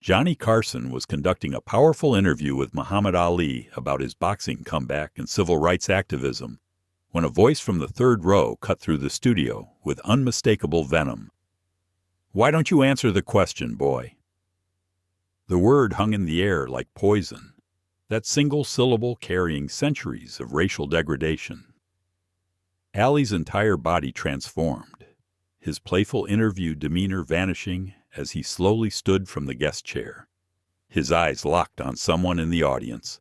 Johnny Carson was conducting a powerful interview with Muhammad Ali about his boxing comeback and civil rights activism when a voice from the third row cut through the studio with unmistakable venom. "Why don't you answer the question, boy?" The word hung in the air like poison, that single syllable carrying centuries of racial degradation. Ali's entire body transformed, his playful interview demeanor vanishing as he slowly stood from the guest chair, his eyes locked on someone in the audience,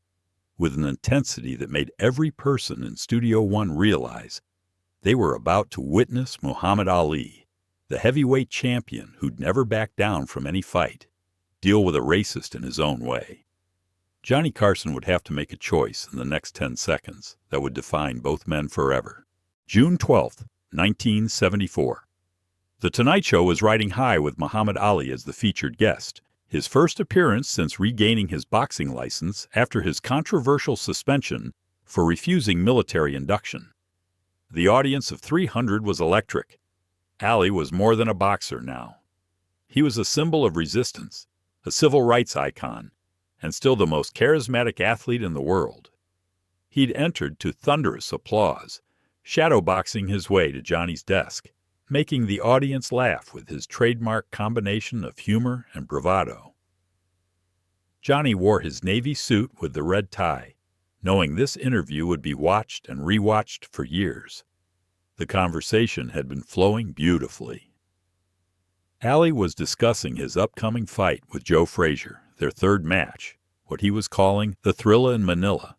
with an intensity that made every person in Studio One realize they were about to witness Muhammad Ali, the heavyweight champion who'd never backed down from any fight, deal with a racist in his own way. Johnny Carson would have to make a choice in the next 10 seconds that would define both men forever. June 12th, 1974. The Tonight Show was riding high with Muhammad Ali as the featured guest, his first appearance since regaining his boxing license after his controversial suspension for refusing military induction. The audience of 300 was electric. Ali was more than a boxer now. He was a symbol of resistance, a civil rights icon, and still the most charismatic athlete in the world. He'd entered to thunderous applause, shadowboxing his way to Johnny's desk, making the audience laugh with his trademark combination of humor and bravado. Johnny wore his navy suit with the red tie, knowing this interview would be watched and rewatched for years. The conversation had been flowing beautifully. Ali was discussing his upcoming fight with Joe Frazier, their third match, what he was calling the Thrilla in Manila.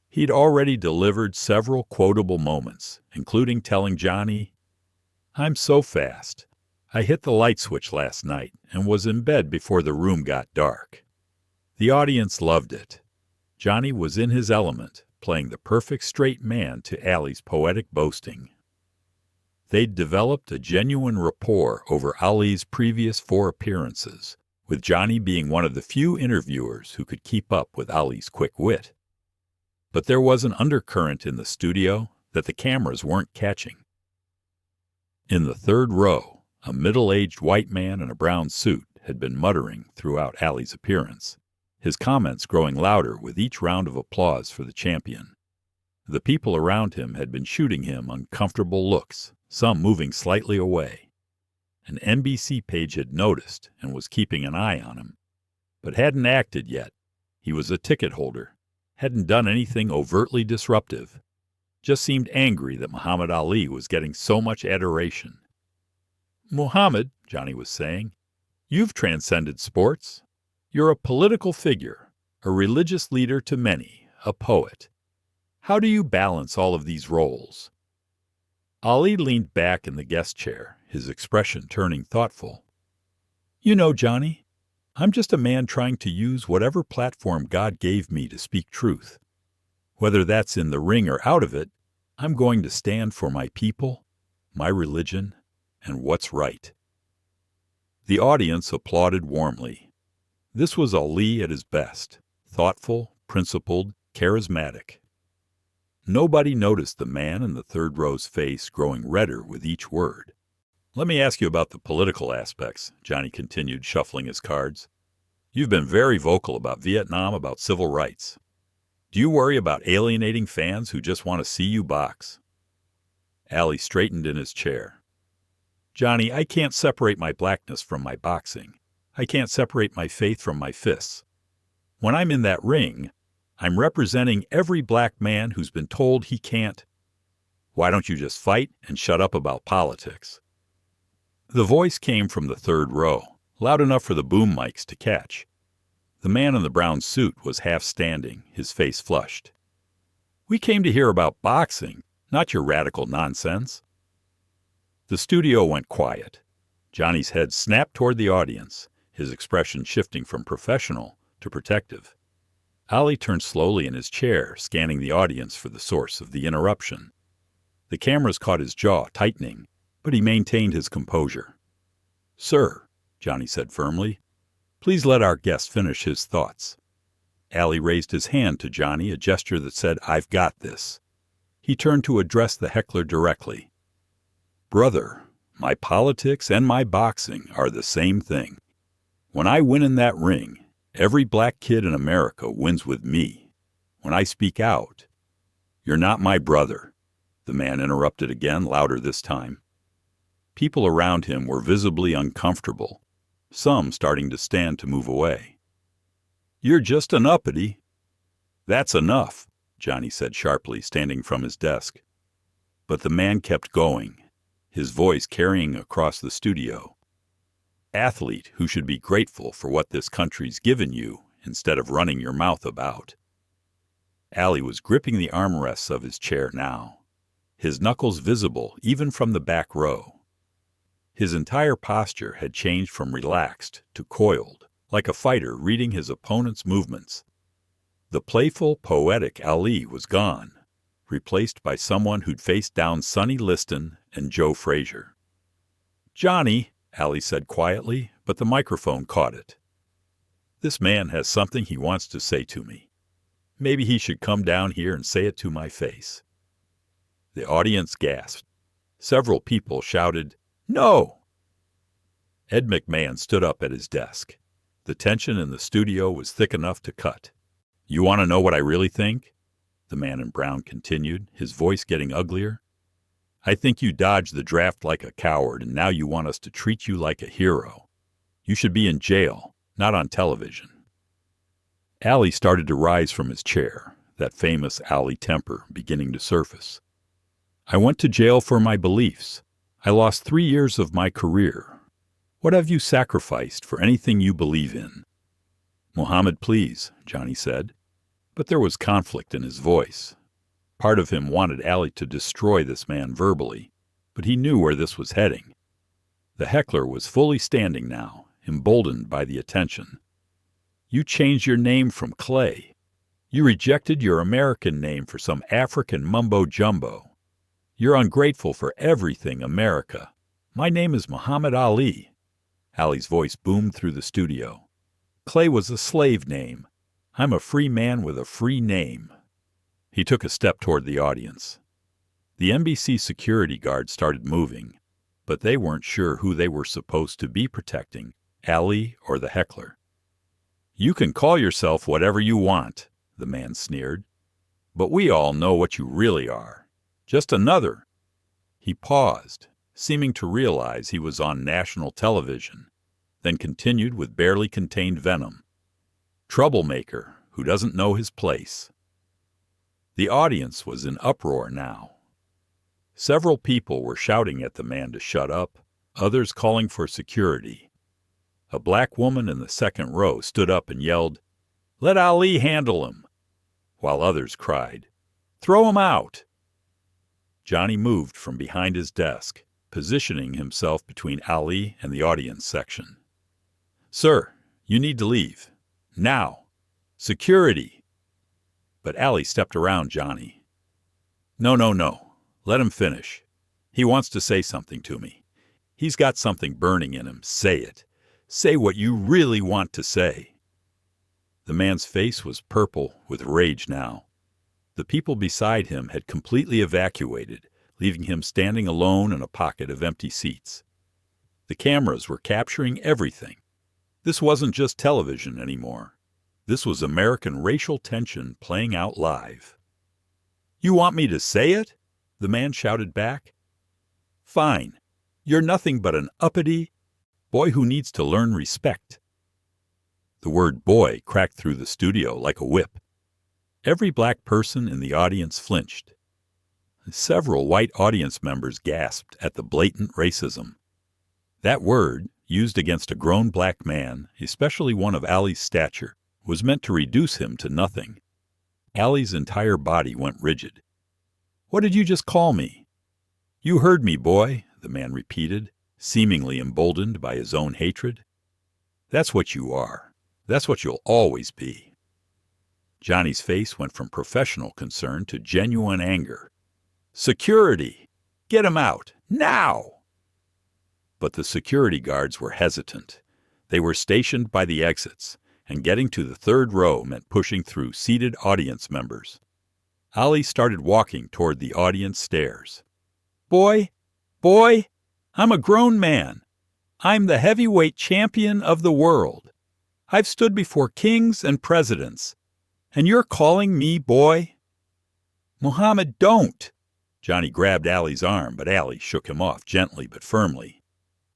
He'd already delivered several quotable moments, including telling Johnny, "I'm so fast. I hit the light switch last night and was in bed before the room got dark." The audience loved it. Johnny was in his element, playing the perfect straight man to Ali's poetic boasting. They'd developed a genuine rapport over Ali's previous 4 appearances, with Johnny being one of the few interviewers who could keep up with Ali's quick wit. But there was an undercurrent in the studio that the cameras weren't catching. In the third row, a middle-aged white man in a brown suit had been muttering throughout Ali's appearance, his comments growing louder with each round of applause for the champion. The people around him had been shooting him uncomfortable looks, some moving slightly away. An NBC page had noticed and was keeping an eye on him, but hadn't acted yet. He was a ticket holder, hadn't done anything overtly disruptive, just seemed angry that Muhammad Ali was getting so much adoration. "Muhammad," Johnny was saying, "you've transcended sports. You're a political figure, a religious leader to many, a poet. How do you balance all of these roles?" Ali leaned back in the guest chair, his expression turning thoughtful. "You know, Johnny, I'm just a man trying to use whatever platform God gave me to speak truth. Whether that's in the ring or out of it, I'm going to stand for my people, my religion, and what's right." The audience applauded warmly. This was Ali at his best, thoughtful, principled, charismatic. Nobody noticed the man in the third row's face growing redder with each word. "Let me ask you about the political aspects," Johnny continued, shuffling his cards. "You've been very vocal about Vietnam, about civil rights. Do you worry about alienating fans who just want to see you box?" Ali straightened in his chair. "Johnny, I can't separate my blackness from my boxing. I can't separate my faith from my fists. When I'm in that ring, I'm representing every black man who's been told he can't. Why don't you just fight and shut up about politics?" The voice came from the third row, loud enough for the boom mics to catch. The man in the brown suit was half standing, his face flushed. "We came to hear about boxing, not your radical nonsense." The studio went quiet. Johnny's head snapped toward the audience, his expression shifting from professional to protective. Ali turned slowly in his chair, scanning the audience for the source of the interruption. The cameras caught his jaw tightening, but he maintained his composure. "Sir," Johnny said firmly, "please let our guest finish his thoughts." Ali raised his hand to Johnny, a gesture that said, "I've got this." He turned to address the heckler directly. "Brother, my politics and my boxing are the same thing. When I win in that ring, every black kid in America wins with me. When I speak out, you're not my brother, the man interrupted again, louder this time. People around him were visibly uncomfortable, some starting to stand to move away. You're just an uppity. That's enough, Johnny said sharply, standing from his desk. But the man kept going, his voice carrying across the studio. Athlete who should be grateful for what this country's given you instead of running your mouth about. Allie was gripping the armrests of his chair now, his knuckles visible even from the back row. His entire posture had changed from relaxed to coiled, like a fighter reading his opponent's movements. The playful, poetic Ali was gone, replaced by someone who'd faced down Sonny Liston and Joe Frazier. Johnny, Ali said quietly, but the microphone caught it. This man has something he wants to say to me. Maybe he should come down here and say it to my face. The audience gasped. Several people shouted, "No!" Ed McMahon stood up at his desk. The tension in the studio was thick enough to cut. You want to know what I really think? The man in brown continued, his voice getting uglier. I think you dodged the draft like a coward, and now you want us to treat you like a hero. You should be in jail, not on television. Allie started to rise from his chair, that famous Allie temper beginning to surface. I went to jail for my beliefs. I lost 3 years of my career. What have you sacrificed for anything you believe in? Muhammad, please, Johnny said. But there was conflict in his voice. Part of him wanted Allie to destroy this man verbally, but he knew where this was heading. The heckler was fully standing now, emboldened by the attention. You changed your name from Clay. You rejected your American name for some African mumbo-jumbo. You're ungrateful for everything America. My name is Muhammad Ali. Allie's voice boomed through the studio. Clay was a slave name. I'm a free man with a free name. He took a step toward the audience. The NBC security guards started moving, but they weren't sure who they were supposed to be protecting, Ali or the heckler. You can call yourself whatever you want, the man sneered, but we all know what you really are. Just another. He paused, seeming to realize he was on national television, then continued with barely contained venom. Troublemaker who doesn't know his place. The audience was in uproar now. Several people were shouting at the man to shut up, others calling for security. A black woman in the second row stood up and yelled, "Let Ali handle him," while others cried, "Throw him out." Johnny moved from behind his desk, positioning himself between Ali and the audience section. Sir, you need to leave. Now. Security. But Ali stepped around Johnny. No. Let him finish. He wants to say something to me. He's got something burning in him. Say it. Say what you really want to say. The man's face was purple with rage now. The people beside him had completely evacuated, leaving him standing alone in a pocket of empty seats. The cameras were capturing everything. This wasn't just television anymore. This was American racial tension playing out live. You want me to say it? The man shouted back. Fine. You're nothing but an uppity boy who needs to learn respect. The word boy cracked through the studio like a whip. Every black person in the audience flinched. Several white audience members gasped at the blatant racism. That word, used against a grown black man, especially one of Ali's stature, was meant to reduce him to nothing. Ali's entire body went rigid. What did you just call me? You heard me, boy, the man repeated, seemingly emboldened by his own hatred. That's what you are. That's what you'll always be. Johnny's face went from professional concern to genuine anger. Security! Get him out! Now! But the security guards were hesitant. They were stationed by the exits, and getting to the third row meant pushing through seated audience members. Ali started walking toward the audience stairs. Boy! I'm a grown man! I'm the heavyweight champion of the world. I've stood before kings and presidents. And you're calling me boy? Muhammad, don't! Johnny grabbed Allie's arm, but Allie shook him off gently but firmly.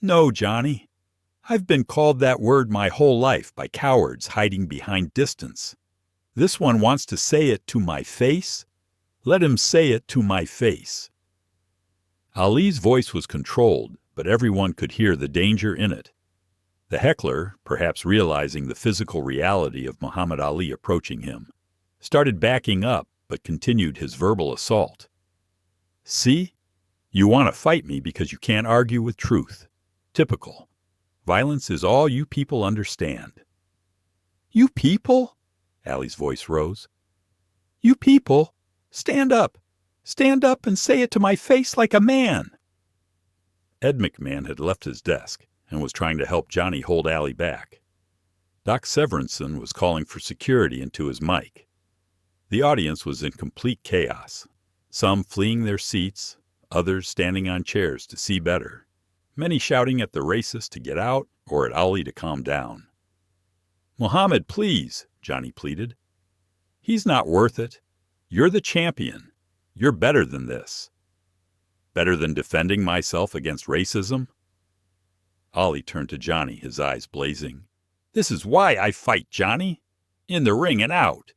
No, Johnny. I've been called that word my whole life by cowards hiding behind distance. This one wants to say it to my face? Let him say it to my face. Ali's voice was controlled, but everyone could hear the danger in it. The heckler, perhaps realizing the physical reality of Muhammad Ali approaching him, started backing up but continued his verbal assault. See? You want to fight me because you can't argue with truth. Typical. Violence is all you people understand. You people? Allie's voice rose. You people? Stand up. Stand up and say it to my face like a man. Ed McMahon had left his desk and was trying to help Johnny hold Allie back. Doc Severinsen was calling for security into his mic. The audience was in complete chaos, some fleeing their seats, others standing on chairs to see better, many shouting at the racist to get out or at Ali to calm down. Muhammad, please, Johnny pleaded. He's not worth it. You're the champion. You're better than this. Better than defending myself against racism? Ali turned to Johnny, his eyes blazing. This is why I fight, Johnny. In the ring and out.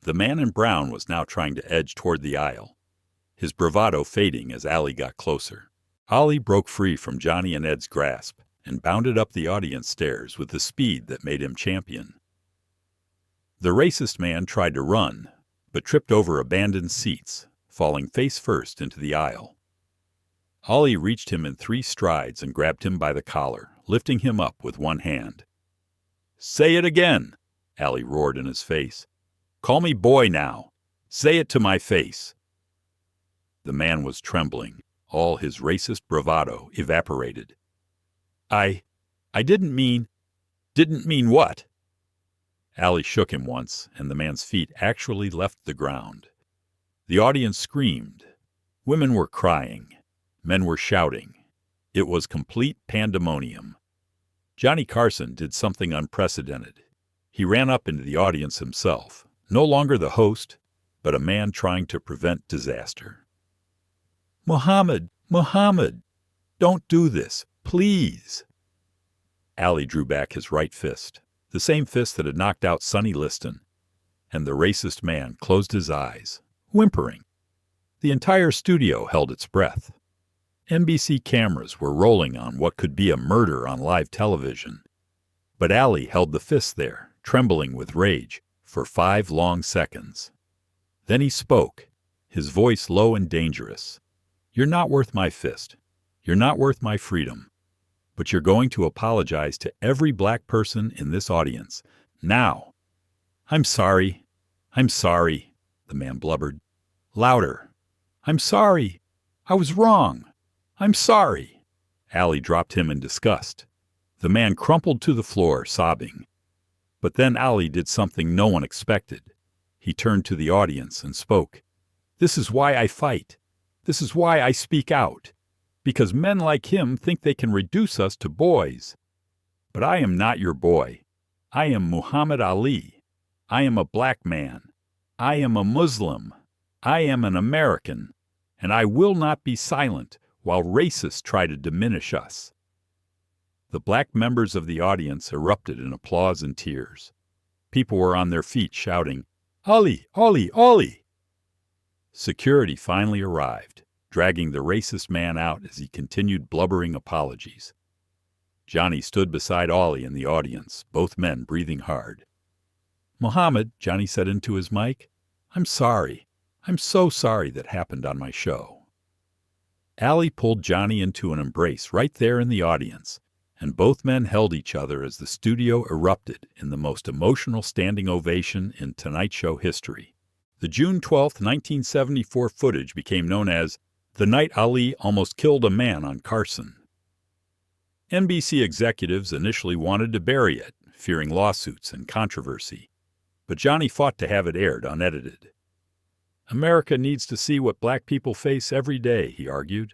The man in brown was now trying to edge toward the aisle, his bravado fading as Ali got closer. Ali broke free from Johnny and Ed's grasp and bounded up the audience stairs with the speed that made him champion. The racist man tried to run, but tripped over abandoned seats, falling face first into the aisle. Ali reached him in 3 strides and grabbed him by the collar, lifting him up with one hand. Say it again, Ali roared in his face. Call me boy now. Say it to my face. The man was trembling. All his racist bravado evaporated. I didn't mean what? Ali shook him once, and the man's feet actually left the ground. The audience screamed. Women were crying. Men were shouting. It was complete pandemonium. Johnny Carson did something unprecedented. He ran up into the audience himself, no longer the host, but a man trying to prevent disaster. Muhammad, don't do this, please. Ali drew back his right fist, the same fist that had knocked out Sonny Liston, and the racist man closed his eyes, whimpering. The entire studio held its breath. NBC cameras were rolling on what could be a murder on live television. But Ali held the fist there, trembling with rage, for 5 long seconds. Then he spoke, his voice low and dangerous. You're not worth my fist. You're not worth my freedom. But you're going to apologize to every black person in this audience. Now. I'm sorry, the man blubbered. Louder. I'm sorry. I was wrong. I'm sorry. Ali dropped him in disgust. The man crumpled to the floor, sobbing. But then Ali did something no one expected. He turned to the audience and spoke. This is why I fight. This is why I speak out. Because men like him think they can reduce us to boys. But I am not your boy. I am Muhammad Ali. I am a black man. I am a Muslim. I am an American. And I will not be silent while racists try to diminish us. The black members of the audience erupted in applause and tears. People were on their feet shouting, Ali, Ali, Ali! Security finally arrived, dragging the racist man out as he continued blubbering apologies. Johnny stood beside Ali in the audience, both men breathing hard. Muhammad, Johnny said into his mic, I'm sorry. I'm so sorry that happened on my show. Ali pulled Johnny into an embrace right there in the audience, and both men held each other as the studio erupted in the most emotional standing ovation in Tonight Show history. The June 12, 1974 footage became known as The Night Ali Almost Killed a Man on Carson. NBC executives initially wanted to bury it, fearing lawsuits and controversy, but Johnny fought to have it aired unedited. America needs to see what black people face every day, he argued.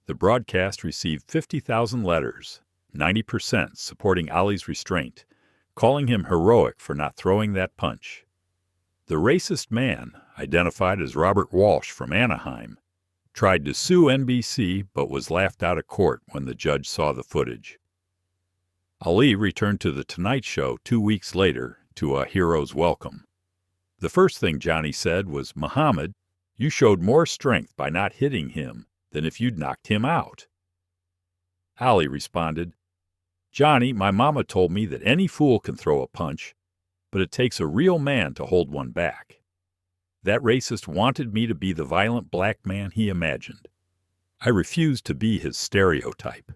The broadcast received 50,000 letters, 90% supporting Ali's restraint, calling him heroic for not throwing that punch. The racist man, identified as Robert Walsh from Anaheim, tried to sue NBC but was laughed out of court when the judge saw the footage. Ali returned to The Tonight Show 2 weeks later to a hero's welcome. The first thing Johnny said was, "Muhammad, you showed more strength by not hitting him than if you'd knocked him out." Ali responded, "Johnny, my mama told me that any fool can throw a punch, but it takes a real man to hold one back. That racist wanted me to be the violent black man he imagined. I refused to be his stereotype."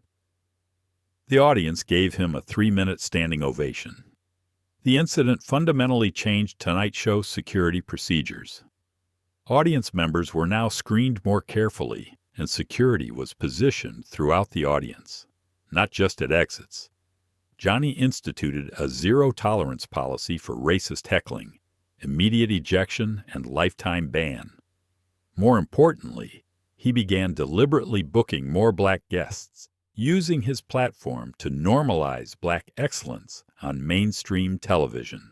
The audience gave him a 3-minute standing ovation. The incident fundamentally changed Tonight Show's security procedures. Audience members were now screened more carefully, and security was positioned throughout the audience, not just at exits. Johnny instituted a zero-tolerance policy for racist heckling, immediate ejection, and lifetime ban. More importantly, he began deliberately booking more black guests, using his platform to normalize black excellence on mainstream television.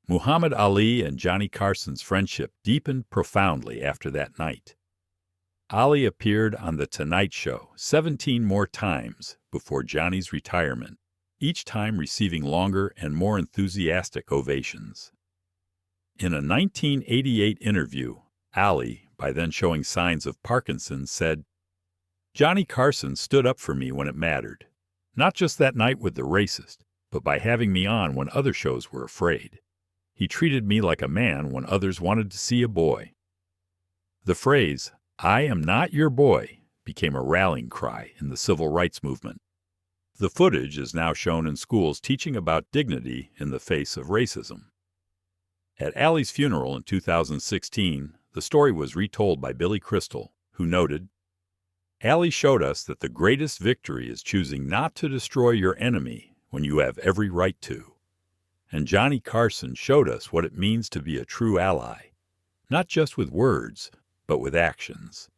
Muhammad Ali and Johnny Carson's friendship deepened profoundly after that night. Ali appeared on The Tonight Show 17 more times before Johnny's retirement, each time receiving longer and more enthusiastic ovations. In a 1988 interview, Ali, by then showing signs of Parkinson's, said, "Johnny Carson stood up for me when it mattered, not just that night with the racist, but by having me on when other shows were afraid. He treated me like a man when others wanted to see a boy." The phrase, "I am not your boy," became a rallying cry in the civil rights movement. The footage is now shown in schools teaching about dignity in the face of racism. At Ali's funeral in 2016, the story was retold by Billy Crystal, who noted, "Ali showed us that the greatest victory is choosing not to destroy your enemy when you have every right to. And Johnny Carson showed us what it means to be a true ally, not just with words, but with actions."